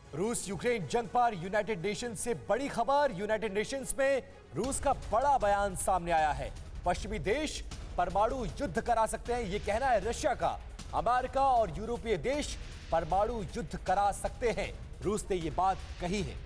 रूस यूक्रेन जंग पर यूनाइटेड नेशंस से बड़ी खबर। यूनाइटेड नेशंस में रूस का बड़ा बयान सामने आया है। पश्चिमी देश परमाणु युद्ध करा सकते हैं, यह कहना है रशिया का। अमेरिका और यूरोपीय देश परमाणु युद्ध करा सकते हैं, रूस ने यह बात कही है।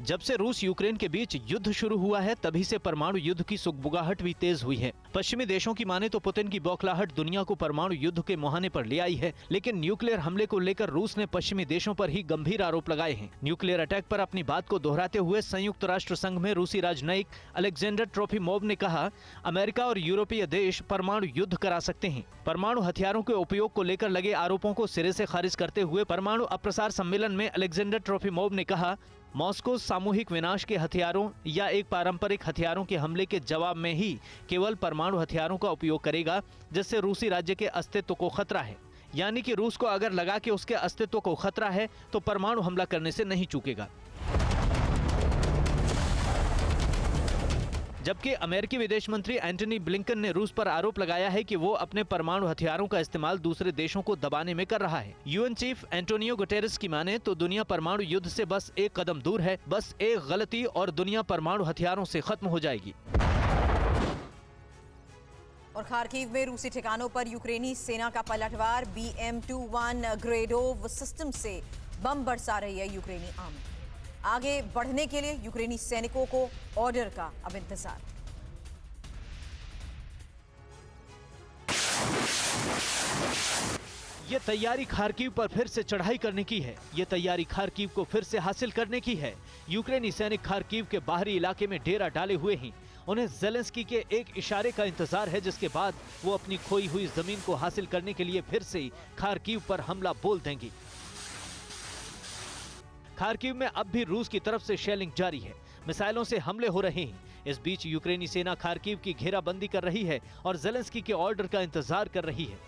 जब से रूस यूक्रेन के बीच युद्ध शुरू हुआ है तभी से परमाणु युद्ध की सुगबुगाहट भी तेज हुई है। पश्चिमी देशों की माने तो पुतिन की बौखलाहट दुनिया को परमाणु युद्ध के मुहाने पर ले आई है, लेकिन न्यूक्लियर हमले को लेकर रूस ने पश्चिमी देशों पर ही गंभीर आरोप लगाए हैं। न्यूक्लियर अटैक पर अपनी बात को दोहराते हुए संयुक्त राष्ट्र संघ में रूसी राजनयिक अलेक्जेंडर ट्रोफिमोव ने कहा, अमेरिका और यूरोपीय देश परमाणु युद्ध करा सकते हैं। परमाणु हथियारों के उपयोग को लेकर लगे आरोपों को सिरे से खारिज करते हुए परमाणु अप्रसार सम्मेलन में अलेक्जेंडर ट्रोफिमोव ने कहा, मॉस्को सामूहिक विनाश के हथियारों या एक पारंपरिक हथियारों के हमले के जवाब में ही केवल परमाणु हथियारों का उपयोग करेगा, जिससे रूसी राज्य के अस्तित्व को खतरा है। यानी कि रूस को अगर लगा कि उसके अस्तित्व को खतरा है तो परमाणु हमला करने से नहीं चूकेगा। जबकि अमेरिकी विदेश मंत्री एंटनी ब्लिंकन ने रूस पर आरोप लगाया है कि वो अपने परमाणु हथियारों का इस्तेमाल दूसरे देशों को दबाने में कर रहा है। यूएन चीफ एंटोनियो गुटेरेस की माने तो दुनिया परमाणु युद्ध से बस एक कदम दूर है, बस एक गलती और दुनिया परमाणु हथियारों से खत्म हो जाएगी। और खार्किव में रूसी ठिकानों पर यूक्रेनी सेना का पलटवार। BM-21 ग्रेडोव सिस्टम से बम बरसा रही है यूक्रेनी आर्मी। आगे बढ़ने के लिए यूक्रेनी सैनिकों को ऑर्डर का अब इंतजार। ये तैयारी खार्किव पर फिर से चढ़ाई करने की है। ये तैयारी खार्किव को फिर से हासिल करने की है। यूक्रेनी सैनिक खार्किव के बाहरी इलाके में डेरा डाले हुए हैं। उन्हें ज़ेलेंस्की के एक इशारे का इंतजार है, जिसके बाद वो अपनी खोई हुई जमीन को हासिल करने के लिए फिर से खार्किव पर हमला बोल देंगी। खार्किव में अब भी रूस की तरफ से शेलिंग जारी है, मिसाइलों से हमले हो रहे हैं। इस बीच यूक्रेनी सेना खार्किव की घेराबंदी कर रही है और ज़ेलेंस्की के ऑर्डर का इंतजार कर रही है।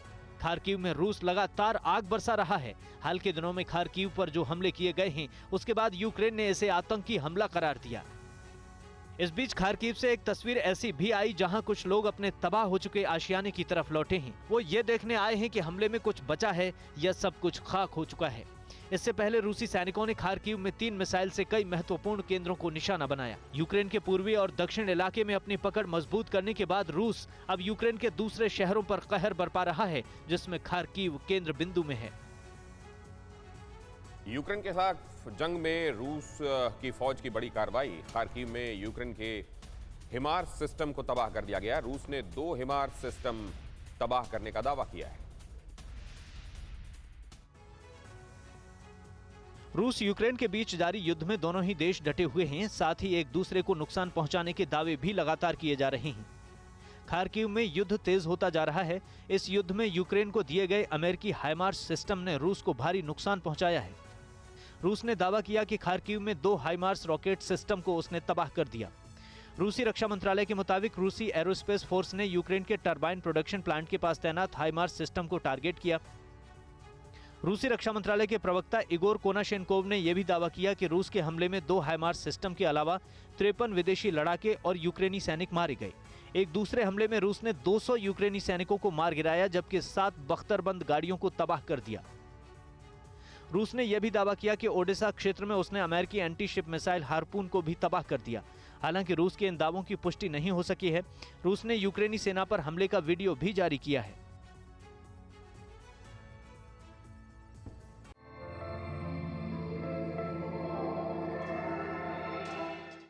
खार्किव में रूस लगातार आग बरसा रहा है। हाल के दिनों में खार्किव पर जो हमले किए गए हैं, उसके बाद यूक्रेन ने इसे आतंकी हमला करार दिया। इस बीच खार्किव से एक तस्वीर ऐसी भी आई जहां कुछ लोग अपने तबाह हो चुके आशियाने की तरफ लौटे हैं। वो ये देखने आए हैं कि हमले में कुछ बचा है या सब कुछ खाक हो चुका है। इससे पहले रूसी सैनिकों ने खार्किव में 3 मिसाइल से कई महत्वपूर्ण केंद्रों को निशाना बनाया। यूक्रेन के पूर्वी और दक्षिण इलाके में अपनी पकड़ मजबूत करने के बाद रूस अब यूक्रेन के दूसरे शहरों पर कहर बरपा रहा है, जिसमें खार्किव केंद्र बिंदु में है। यूक्रेन के साथ जंग में रूस की फौज की बड़ी कार्रवाई। खार्किव में यूक्रेन के हिमार्स सिस्टम को तबाह कर दिया गया। रूस ने 2 हिमार्स सिस्टम तबाह करने का दावा किया है। रूस यूक्रेन के बीच जारी युद्ध में दोनों ही देश डटे हुए हैं, साथ ही एक दूसरे को नुकसान पहुंचाने के दावे भी लगातार किए जा रहे हैं। खार्किव में युद्ध तेज होता जा रहा है। इस युद्ध में यूक्रेन को दिए गए अमेरिकी हाइमार्स सिस्टम ने रूस को भारी नुकसान पहुंचाया है। रूस ने दावा किया कि खार्किव में 2 हाइमार्स रॉकेट सिस्टम को उसने तबाह कर दिया। रूसी रक्षा मंत्रालय के मुताबिक रूसी एरोस्पेस फोर्स ने यूक्रेन के टरबाइन प्रोडक्शन प्लांट के पास तैनात हाइमार्स सिस्टम को टारगेट किया। रूसी रक्षा मंत्रालय के प्रवक्ता इगोर कोनाशेंकोव ने यह भी दावा किया कि रूस के हमले में 2 हाइमार्स सिस्टम के अलावा 53 विदेशी लड़ाके और यूक्रेनी सैनिक मारे गए। एक दूसरे हमले में रूस ने 200 यूक्रेनी सैनिकों को मार गिराया, जबकि 7 बख्तरबंद गाड़ियों को तबाह कर दिया। रूस ने यह भी दावा किया कि ओडेसा क्षेत्र में उसने अमेरिकी एंटी शिप मिसाइल हार्पून को भी तबाह कर दिया। हालांकि रूस के इन दावों की पुष्टि नहीं हो सकी है। रूस ने यूक्रेनी सेना पर हमले का वीडियो भी जारी किया है।